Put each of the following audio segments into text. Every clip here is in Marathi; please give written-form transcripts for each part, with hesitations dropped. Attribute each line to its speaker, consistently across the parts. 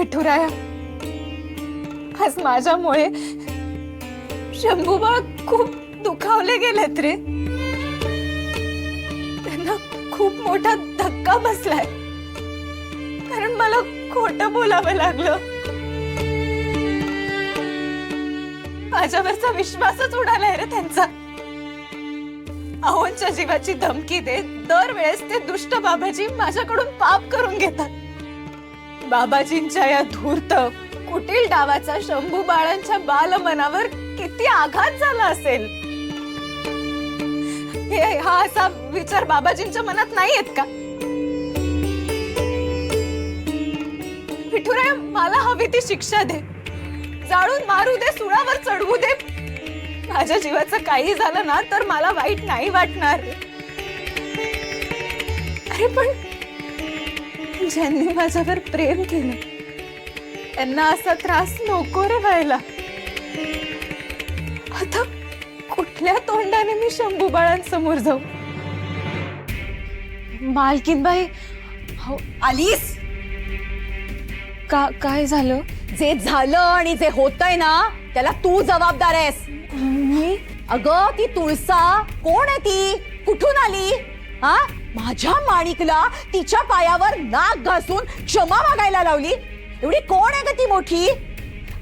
Speaker 1: विठुराया, आज माझ्यामुळे शंभूबाळ खूप दुखावले गेलेत रे. त्यांना खूप मोठा धक्का बसलाय, कारण मला खोटं बोलावं लागलं. माझ्यावरचा विश्वासच उडालाय रे त्यांचा. अहोंच्या जीवाची धमकी देत दरवेळेस ते दुष्ट बाबाजी माझ्याकडून पाप करून घेतात. बाबाजींच्या या धूर्त कुटील डावाचा शंभू बाळांच्या बालमनावर किती आघात झाला असेल, हा असा विचार बाबाजींच्या मनात नाही येत का? विठुराया, मला हवी ती शिक्षा दे, जाळून मारू दे, सुळावर चढवू दे. माझ्या जीवाचं काही झालं ना तर मला वाईट नाही वाटणार. अरे पण ज्यांनी माझ्यावर प्रेम केलं त्यांना असा त्रास नको रे व्हायला. आता कुठल्या तोंडाने मी शंभू बाळांसमोर जाऊ? मालकीनबाई, हो आलीस? काय झालं?
Speaker 2: जे झालं आणि जे होतंय ना त्याला तू जबाबदार आहेस.
Speaker 1: मी?
Speaker 2: अगं ती तुळसा कोण आहे? ती कुठून आली? हा, माझ्या माणिकला तिच्या पायावर नाक घासून क्षमा मागायला लावली. एवढी कोण आहे ग ती मोठी?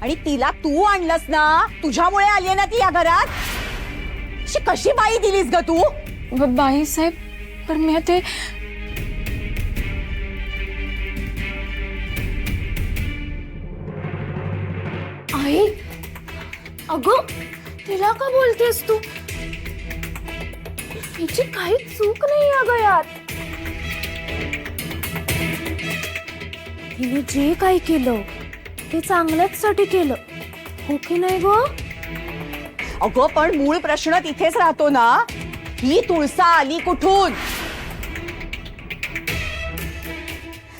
Speaker 2: आणि तिला तू आणलंस ना, तुझ्यामुळे आली ना ती या घरात. कशी बाई दिलीस ग तू?
Speaker 1: बाई साहेब, पण मी ते आई, अगं तिला का बोलतेस तू? हिची काही चूक नाही अगं यात. हिने जे काही केलं ते चांगल्याच साठी केलं, हो की नाही ग?
Speaker 2: अगं पण मूळ प्रश्न तिथेच राहतो ना, ही तुळसा आली कुठून?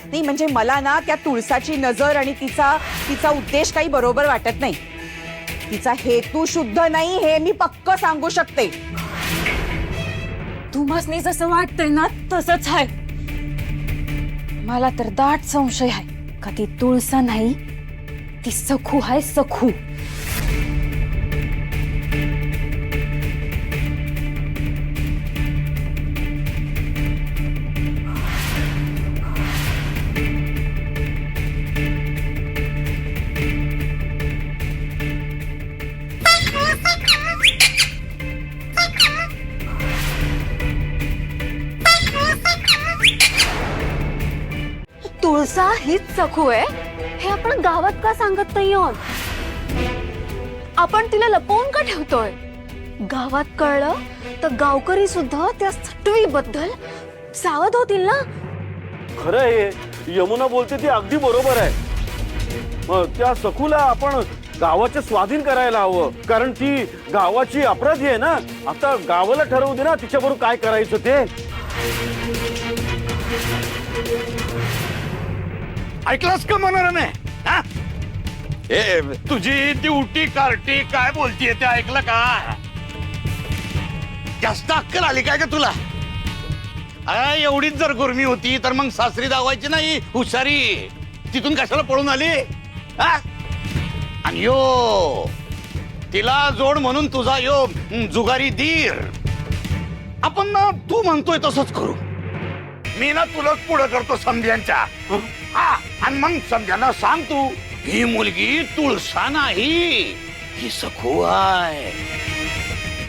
Speaker 2: नाही म्हणजे मला ना त्या तुळसाची नजर आणि तिचा उद्देश काही बरोबर वाटत नाही. तिचा हेतू शुद्ध नाही हे मी पक्क सांगू शकते.
Speaker 1: तुम्हासनी जसं वाटतंय ना तसंच आहे. मला तर दाट संशय आहे का ती तुळसा नाही, ती सखू आहे, सखू. तुळसा हीच सखू आहे हे आपण गावात का सांगत नाही आहोत? आपण तिला लपवून का ठेवतोय? गावात कळलं तर गावकरी सुद्धा त्या सटवी बद्दल सावध होतील ना.
Speaker 3: खरं आहे, यमुना बोलते ती अगदी बरोबर आहे. मग त्या सखूला आपण गावाचे स्वाधीन करायला हवं, कारण ती गावाची अपराधी आहे ना. आता गावाला ठरवू दे ना तिच्याबरोबर काय करायचं ते.
Speaker 4: ऐकलास का मनोरमे? तुझी ती उटी कार्टी काय बोलतीये ते ऐकलं का? जास्त अक्कल आली काय का तुला? एवढीच जर गुरमी होती तर मग सासरी दावायची नाही हुशारी. तिथून कशाला पळून आली? आणि यो तिला जोड म्हणून तुझा यो जुगारी दीर. आपण ना तू म्हणतोय तसंच करू. मी ना तुला पुढं करतो समध्यांच्या. आणि मग समध्यांना सांग तू ही मुलगी तुळसा नाही, ही सखू आहे.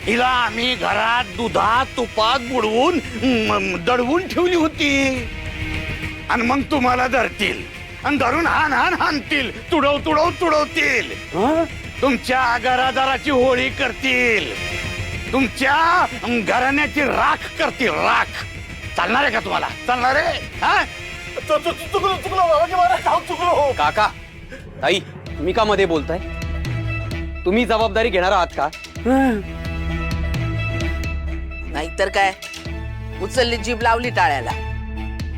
Speaker 4: हिला आम्ही घरात दुधात तुपात बुडवून दडवून ठेवली होती. आणि मग तुम्हाला धरतील आणि धरून हाणतील, तुडवतील. तुमच्या घरादाराची होळी करतील, तुमच्या घराण्याची राख करतील. राख चालणार आहे का तुम्हाला? चालणार आहे?
Speaker 5: चुकलो काका ताई, तुम्ही का मध्ये बोलताय? तुम्ही जबाबदारी घेणार आहात का?
Speaker 6: नाहीतर काय, उचलली जीभ लावली टाळ्याला.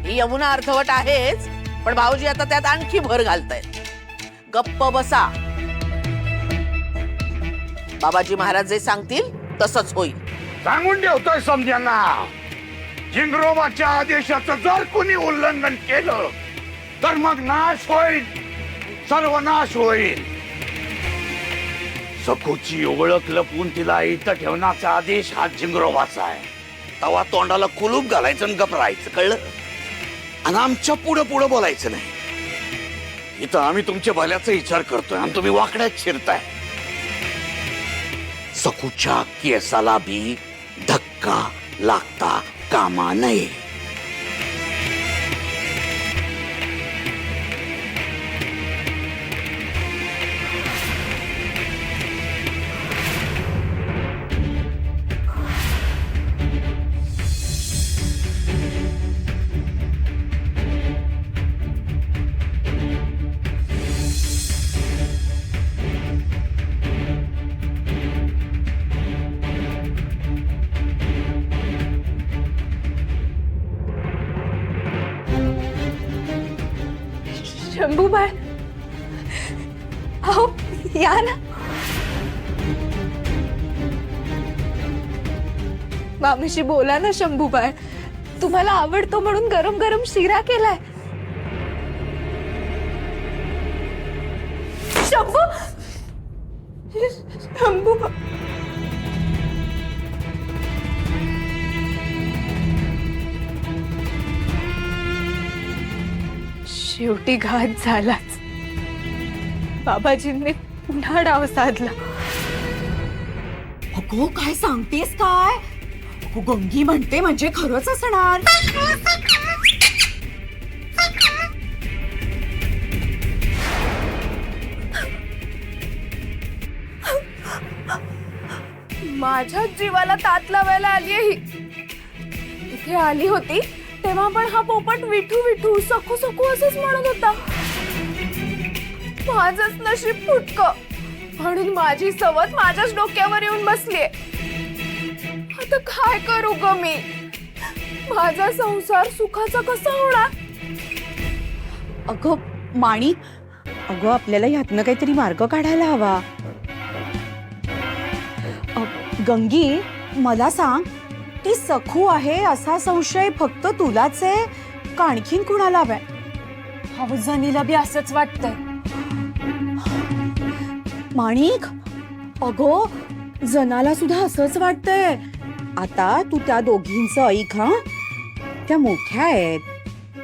Speaker 6: ही यमुना अर्थवट आहेच, पण भाऊजी आता त्यात आणखी भर घालतायत. गप्प बसा. बाबाजी महाराज जे सांगतील तसंच होईल.
Speaker 4: सांगून ठेवतोय समध्यांना, झिंगरोबाच्या आदेशाचं जर कोणी उल्लंघन केलं तर मग नाश होईल. सर्वनाश होईल. सखूची ओळख लपवून तिला इथं ठेवण्याचा आदेश हा झिंगरोबाचा आहे. तवा तोंडाला कुलूप घालायचं आणि गपरायचं, कळलं? आणि आमच्या पुढं पुढं बोलायचं नाही. इथं आम्ही तुमच्या भल्याचा विचार करतोय आणि तुम्ही वाकड्यात शिरताय. सखूच्या केसाला बी धक्का लागता कामा नये.
Speaker 1: शंभूबाळ, अहो या ना. मामीशी बोला ना शंभूबाळ. तुम्हाला आवडतो म्हणून गरम गरम शिरा केलाय. शंभू, शंभूबाळ. शेवटी घात झालाच. बाबाजींनी पुन्हा डाव साधला.
Speaker 2: अगो काय सांगतेस काय? अगो गंगी म्हणते म्हणजे खरंच असणार.
Speaker 1: माझ्या जीवाला तात लावायला आली ही. इथे आली होती तेव्हा पण हा पोपट विठू विठू सखू सखू असंच म्हणत होता. माझंच नशीब फुटकं म्हणून माझी सवत माझ्याच डोक्यावर येऊन बसलीये. आता काय करू ग मी? माझा संसार सुखाचा कसा होणार?
Speaker 2: अगं माणिक, अगं आपल्याला ह्यातनं काहीतरी मार्ग काढायला हवा. गंगी मला सांग, ती सखू आहे असा संशय फक्त तुलाच आहे का आणखीन कुणाला हवाय?
Speaker 1: जनीला बी असंच वाटतंय.
Speaker 2: माणिक, अगो जनाला सुद्धा असंच वाटतंय. आता तू त्या दोघींचं ऐक हा. त्या मोठ्या आहेत,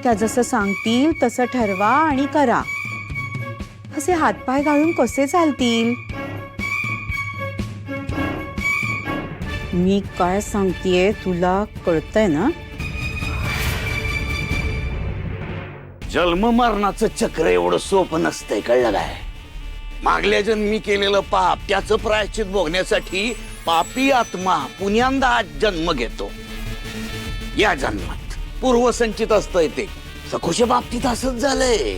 Speaker 2: त्या जसं सांगतील तसं ठरवा आणि करा. असे हातपाय गाळून कसे चालतील? मी काय सांगतेय तुला कळतंय ना?
Speaker 4: जन्म मरणाचं चक्र एवढं सोपं नसतंय, कळलं काय? मागल्या जन्मी केलेलं पाप त्याचं प्रायश्चित भोगण्यासाठी पापी आत्मा पुण्यांदा जन्म घेतो. या जन्मात पूर्वसंचित असतंय ते. सखूच्या बाबतीत असंच झालंय.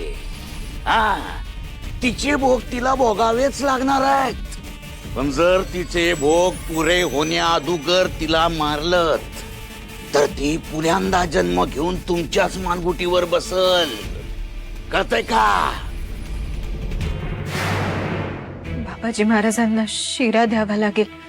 Speaker 4: हा, तिचे भोग तिला भोगावेच लागणार आहेत. पण जर तिचे भोग पुरे होण्या अगोदर तिला मारलं तर ती पुण्यांदा जन्म घेऊन तुमच्याच मानगुटीवर बसल. कळतंय का?
Speaker 1: बाबाजी महाराजांना शिरा द्यावा लागेल.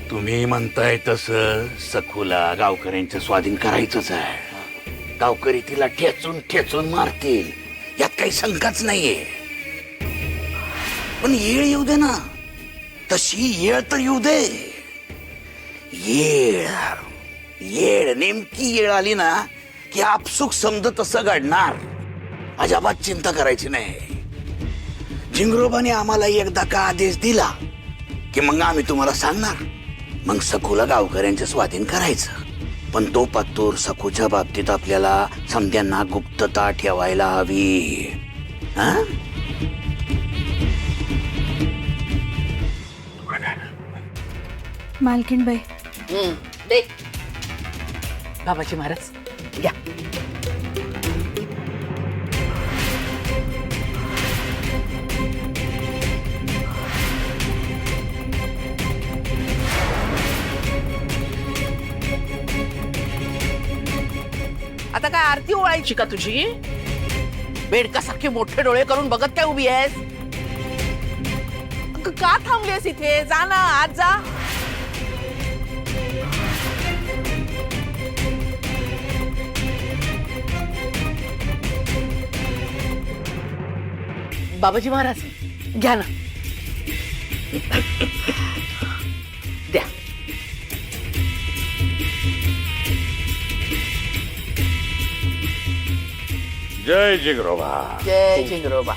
Speaker 4: तुम्ही म्हणताय तसं सखूला गावकऱ्यांचं स्वाधीन करायचंच आहे. गावकरी तिला ठेचून ठेचून मारतील यात काही शंकाच नाहीये. पण येळ येऊ दे ना, तशी येळ तर येऊ दे. येळ येळ नेमकी येळ आली ना की आपसुक समज तसं घडणार. अजिबात चिंता करायची नाही. झिंगरोबाने आम्हाला एकदा का आदेश दिला की मग आम्ही तुम्हाला सांगणार. मग सखूला गावकऱ्यांचं स्वाधीन करायचं. पण तो पत्तूर सखूच्या बाबतीत आपल्याला समध्यांना गुप्तता ठेवायला हवी. हा?
Speaker 1: मालकीणबाई,
Speaker 6: दे बाबाजी महाराज घ्या. आता काय आरती ओळायची का तुझी? बेडकासारखे मोठे डोळे करून बघत काय उभी आहेस? का थांबलीस इथे? जा ना, आज जा. बाबाजी महाराज घ्या ना, द्या.
Speaker 4: जय जिगरोबा.
Speaker 6: जय जिंगरोबा.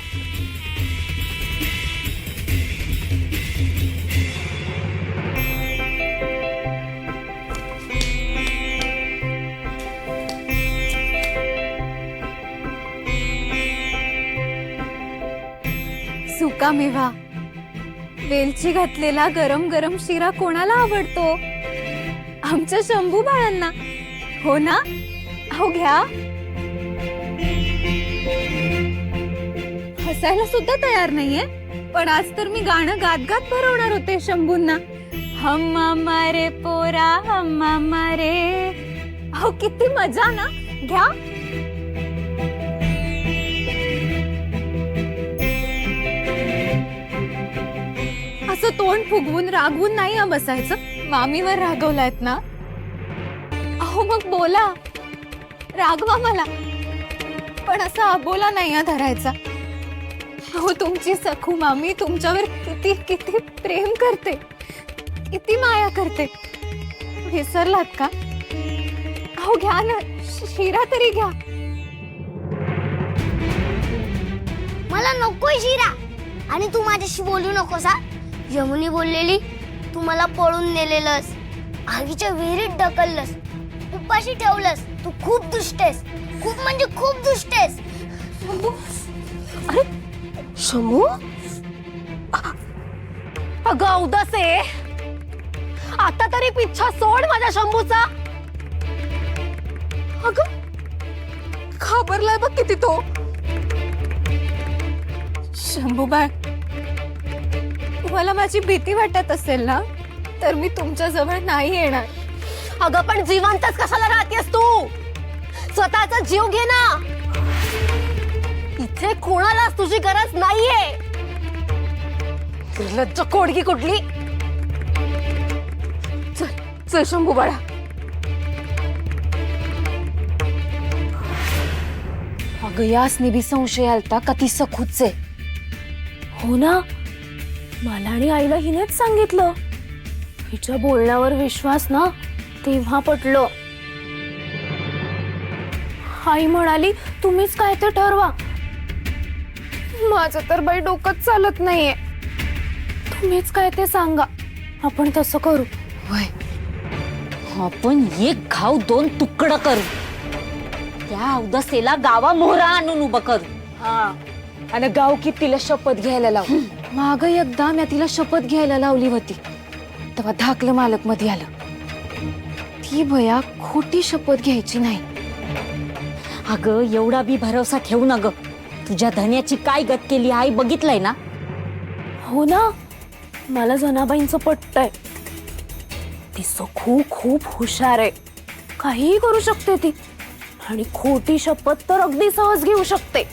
Speaker 1: सुका मेवा, वेलची घातलेला गरम गरम शिरा कोणाला आवडतो? आमच्या शंभू बाळांना, हो ना? हो घ्या. हसायला सुद्धा तयार नाहीये, पण आज तर मी गाणं गात गात भरवणार होते शंभूंना. हम्मा मारे पोरा हम्मा मारे. हो किती मजा ना. घ्या. असं तोंड फुगवून रागवून नाही हा बसायचं. मामीवर रागवलायत ना, अहो मग बोला, रागवा मला, पण असा अबोला नाही हा धरायचा. अहो तुमची सखू मामी तुमच्यावर किती किती प्रेम करते, किती माया करते. विसरलात का? अहो घ्या ना, शिरा तरी घ्या.
Speaker 7: मला नकोय शिरा. आणि तू माझ्याशी बोलू नकोस हा. यमुनी बोललेली तू मला पळून नेलेलंस, आगीच्या विहिरीत ढकललंस, उपाशी ठेवलंस. तू खूप दुष्ट आहेस, खूप म्हणजे खूप दुष्ट आहेस.
Speaker 2: अरे शंभू, अगं उदासे, आता तरी पिच्छा सोड माझ्या शंभूचा. अगं घाबरलाय बघ किती तो.
Speaker 1: शंभूबाई, तुम्हाला माझी भीती वाटत असेल ना, तर मी तुमच्या जवळ नाही येणार.
Speaker 2: अगं पण जिवंतच कशाला राहतेस तू? स्वतःचा जीव घे ना. इथे कोणालाच तुझी गरज नाहीये. निर्लज्ज कोडगी कुठली. चल चल शंभू बाळा. अगं यासने बी संशय आलता का ती सखूच आहे? हो ना, मला आणि आईला हिनेच सांगितलं. हिच्या बोलण्यावर विश्वास ना तेव्हा पटलं. आई म्हणाली तुम्हीच काय ते ठरवा. माझं तर बाई डोकंच चालत नाहीये. तुम्हीच काय ते सांगा, आपण तसं करू.
Speaker 8: वय आपण एक घाव दोन तुकडं करू. त्या अवदसेला गावा मोहरा आणून उभं करू.
Speaker 2: हा, आणि गावकीत तिला शपथ घ्यायला लावू. माग एकदा मी तिला शपथ घ्यायला लावली होती, तेव्हा धाकलं मालक मध्ये आलं. ती भया खोटी शपथ घ्यायची नाही.
Speaker 8: अगं एवढा बी भरोसा ठेवू न ग. तुझ्या धन्याची काय गत केली आई बघितलंय ना.
Speaker 2: हो ना, मला जनाबाईंचं पटतंय. ती सखू खूप हुशार आहे, काहीही करू शकते ती. आणि खोटी शपथ तर अगदी सहज घेऊ शकते.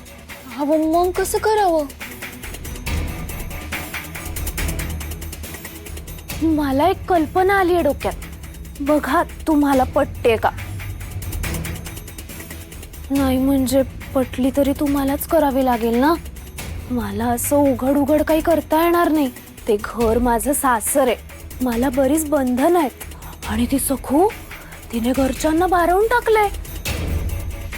Speaker 2: अहो मग कसं करावं? मला एक कल्पना आली आहे डोक्यात. बघा तुम्हाला पटते का? नाही म्हणजे पटली तरी तुम्हालाच करावी लागेल ना. मला असं उघड उघड काही करता येणार नाही. ते घर माझं सासर आहे, मला बरीच बंधन आहेत. आणि ती सखू तिने घरच्यांना बारवून टाकलंय.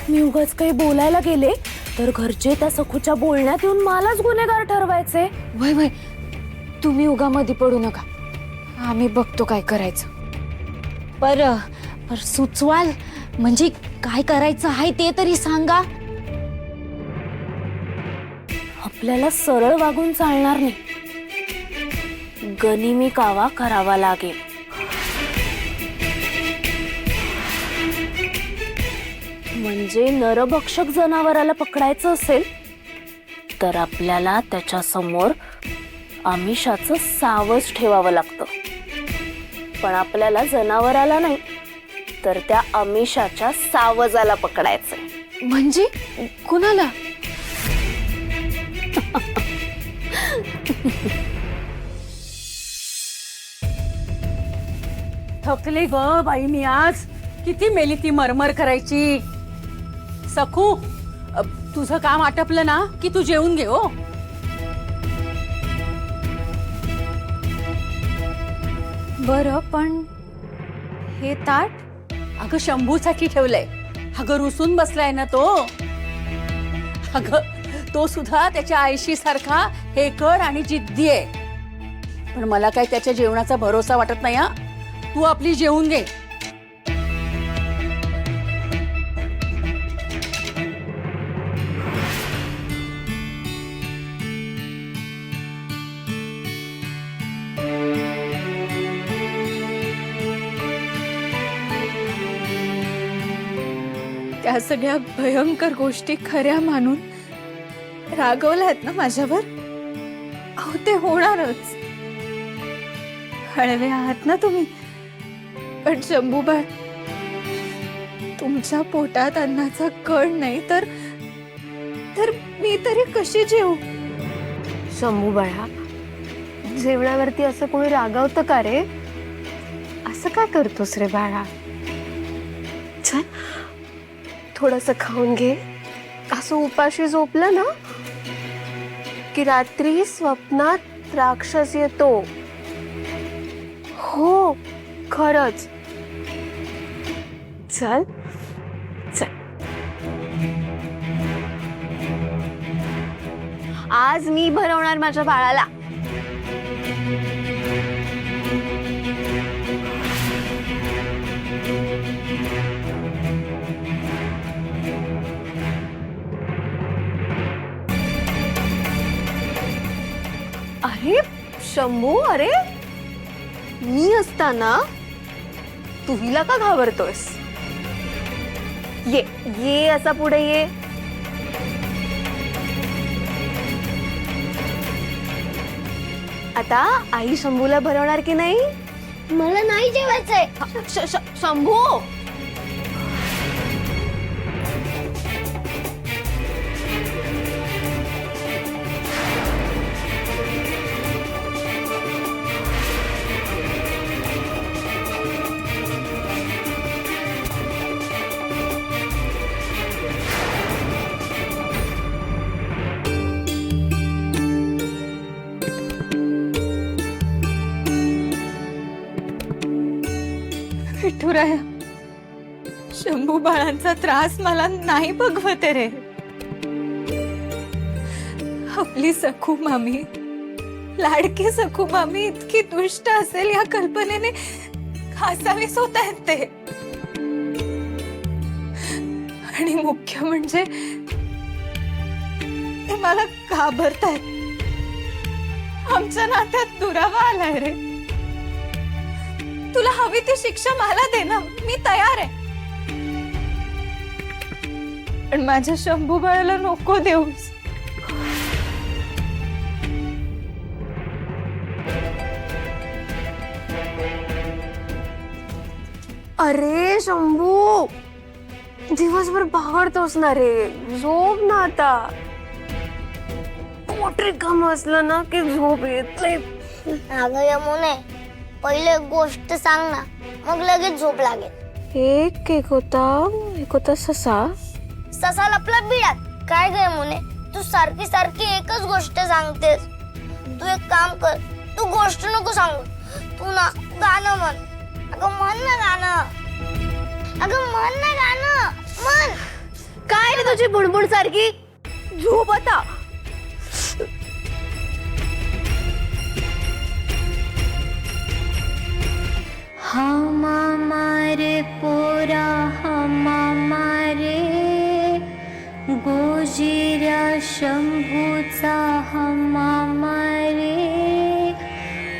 Speaker 2: मी उगाच काही बोलायला गेले तर घरचे त्या सखूच्या बोलण्यात येऊन मलाच गुन्हेगार ठरवायचे.
Speaker 1: वय वय, तुम्ही उगामध्ये पडू नका, आम्ही बघतो काय करायचं.
Speaker 8: पर सुचवाल म्हणजे काय करायचं आहे ते तरी सांगा.
Speaker 2: आपल्याला सरळ वागून चालणार नाही, गनिमी कावा करावा लागेल. म्हणजे नरभक्षक जनावराला पकडायचं असेल तर आपल्याला त्याच्या समोर आमिषाचं सावज ठेवावं लागतं. पण आपल्याला जनावराला नाही तर त्या आमिषाच्या सावजाला पकडायचंय.
Speaker 1: म्हणजे कुणाला?
Speaker 9: थकले ग बाई मी आज. किती मेली ती मरमर करायची. सखू, तुझं काम आटपलं ना की तू जेवून घे. हो बरं पण हे ताट अगं शंभूसाठी ठेवलंय. अगं रुसून बसलाय ना तो. अगं तो सुद्धा त्याच्या आईशी सारखा हेकड आणि जिद्दी आहे. पण मला काय त्याच्या जेवणाचा भरोसा वाटत नाही. हा तू आपली जेवून घे.
Speaker 1: त्या सगळ्या भयंकर गोष्टी खऱ्या मानून रागवल्यात ना माझ्यावर. अहो ते होणारच. हळवे आहात ना तुम्ही. पण शंभूबाळ, तुमच्या पोटात अन्नाचा कण नाही तर मी तरी कशी जेवू?
Speaker 10: शंभू बाळा, जेवणावरती असं कोणी रागावतं का रे? असं काय करतोस रे बाळा? चल थोडस खाऊन घे. असं उपाशी झोपलं ना की रात्री स्वप्नात राक्षस येतो. हो खरंच. चल चल. आज मी भरवणार माझ्या बाळाला. अरे शंभू, अरे मी असताना तू हिला का घाबरतोस? ये ये असा पुढे ये. आता आई शंभूला भरवणार की नाही?
Speaker 7: मला नाही जेवायचंय.
Speaker 10: शंभू,
Speaker 1: विठुराया, शंभू बाळांचा त्रास मला नाही बघवते रे. आपली सखू मामी, लाडकी सखू मामी इतकी दुष्ट असेल या कल्पनेने घासावीस होत आहेत ते. आणि मुख्य म्हणजे ते मला घाबरतायत. आमच्या नात्यात दुरावा आलाय रे. तुला हवी ती शिक्षा मला दे ना, मी तयार आहे. पण माझ्या शंभू बाळाला नको देऊस.
Speaker 10: अरे शंभू, दिवसभर बागडतोस ना रे. झोप ना आता. पोट रिकामं असलं ना की झोप येत नाही.
Speaker 7: अगं यमुने, पहिले एक गोष्ट सांग ना, मग लगेच झोप लागेल.
Speaker 10: एक होता ससा.
Speaker 7: ससा लपला बिळात. काय ग यमुने, तू सारखी सारखी एकच गोष्ट सांगतेस. तू एक काम कर, तू गोष्ट नको सांगू. तू ना गाणं म्हण. अगं म्हण ना गाणं. अगं म्हण ना गाणं, म्हण.
Speaker 10: काय रे तुझी बुडबुड सारखी? झोप आता.
Speaker 8: हमारे पोरा हमारे गोजिऱ्या शंभूचा हमारे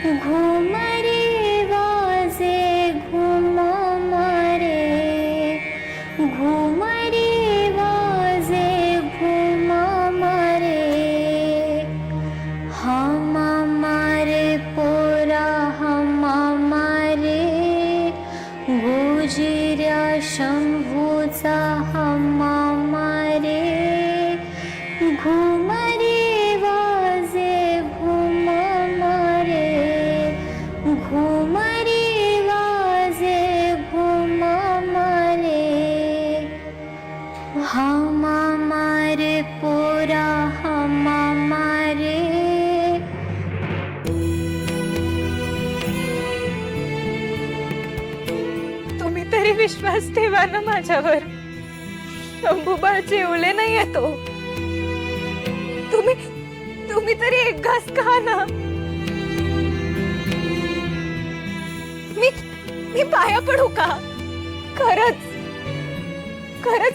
Speaker 8: घुमरे वाजे घुमरे घुमरे वाजे घुमरे हमारे पोरा हमारे गोजिऱ्या शंभूचा हमारे घुमरे वाजे घुमरे घुमरे वाजे घुमरे हमारे पोरा हमारे
Speaker 1: तरी विश्वास ठेवा ना माझ्यावर. शंभूबाळ जेवले नाहीये तो. तुम्ही तरी एक घास खा ना. मी पाया पडू का? खरंच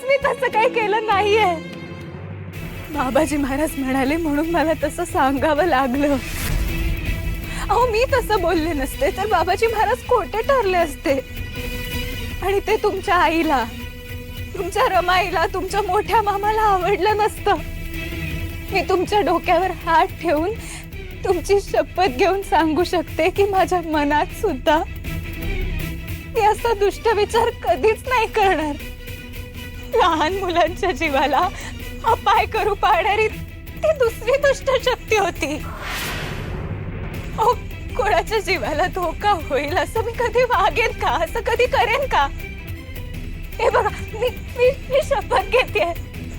Speaker 1: मी तसं काही केलं नाहीये. बाबाजी महाराज म्हणाले म्हणून मला तसं सांगावं लागलं. अहो मी तसं बोलले नसते तर बाबाजी महाराज खोटे ठरले असते. आणि ते तुमच्या आईला, तुमच्या रमाईला, तुमच्या मोठ्या मामाला आवडलं नसतं. मी तुमच्या डोक्यावर हात ठेवून तुमची शपथ घेऊन सांगू शकते की माझ्या मनात सुद्धा मी असा दुष्ट विचार कधीच नाही करणार. लहान मुलांच्या जीवाला अपाय करू पाहणारी ती दुसरी दुष्ट शक्ती होती. कोणाच्या जीवाला धोका होईल असं मी कधी वागेन का? असं कधी करेन का? हे बघा मी शपथ घेते,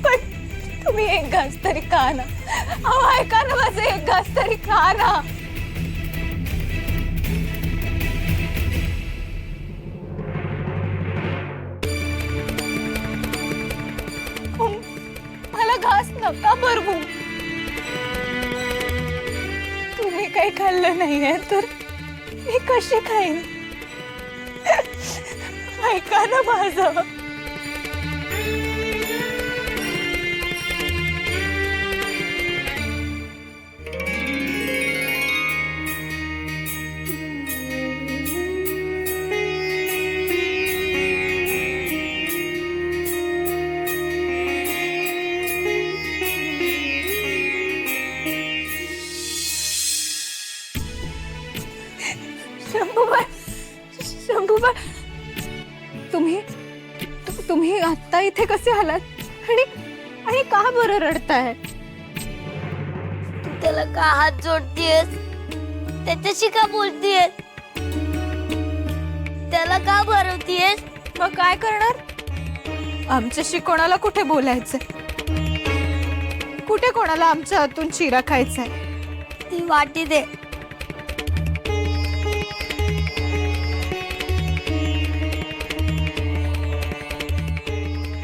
Speaker 1: पण तुम्ही एक घास तरी खा ना. अहो ऐका ना, माझं एक घास तरी खा ना. मला घास नका भरवू. तुम्ही काही खाल्लं नाहीये तर मी कशी खाईन? ऐका ना माझं. शंभूबाळ, तुम्ही आता इथे कसे आलात आणि का बरं रडताय?
Speaker 7: तू त्याला का हात जोडतीयस? त्याच्याशी का बोलतीयस? त्याला का भरवतीयस?
Speaker 1: मग काय करणार? आमच्याशी कोणाला कुठे बोलायचंय? कुठे कोणाला आमच्या हातून शिरा खायचाय?
Speaker 7: ती वाटी दे.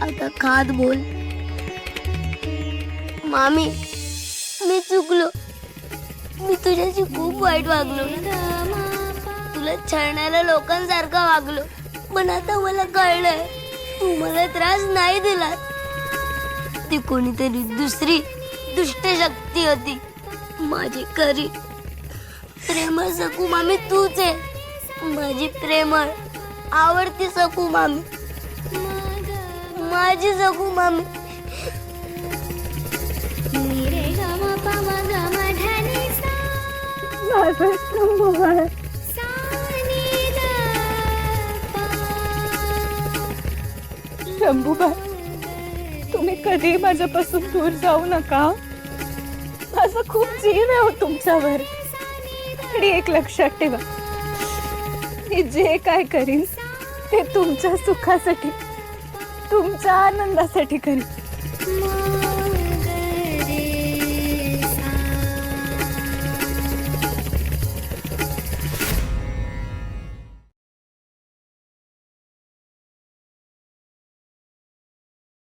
Speaker 7: आता खात बोल. मामी, मी चुकलो. मी तुझ्याशी खूप वाईट वागलो. तुला छळणाऱ्या लोकांसारखं वागलो. पण आता मला कळलंय तू मला त्रास नाही दिला. ती कोणीतरी दुसरी दुष्ट शक्ती होती. माझी खरी प्रेमळ सकू मामी तूच आहे. माझी प्रेमळ आवडती सकू मामी, माझी सकू मामी.
Speaker 1: शंभूबाळ, तुम्ही कधी माझ्यापासून दूर जाऊ नका. माझा खूप जीव आहे तुमच्यावर. आणि एक लक्षात ठेवा, मी जे काय करीन ते तुमच्या सुखासाठी, तुमच्या आनंदासाठी करीन.